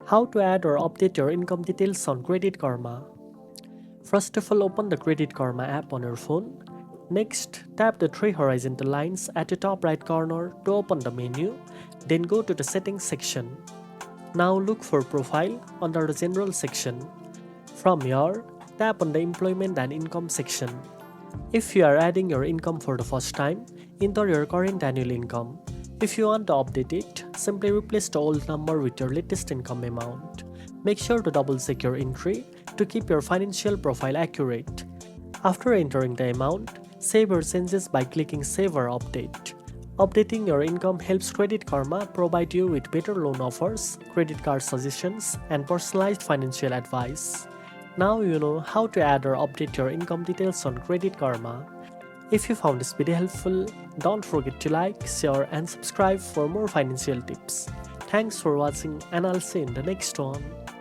How to add or update your income details on Credit Karma. First of all, open the Credit Karma app on your phone. Next, tap the three horizontal lines at the top right corner to open the menu. Then go to the Settings section. Now look for Profile under the General section. From here, tap on the Employment and Income section. If you are adding your income for the first time, enter your current annual income. If you want to update it, simply replace the old number with your latest income amount. Make sure to double check your entry to keep your financial profile accurate. After entering the amount, save your changes by clicking Save or Update. Updating your income helps Credit Karma provide you with better loan offers, credit card suggestions, and personalized financial advice. Now you know how to add or update your income details on Credit Karma. If you found this video helpful, don't forget to like, share, and subscribe for more financial tips. Thanks for watching, and I'll see you in the next one.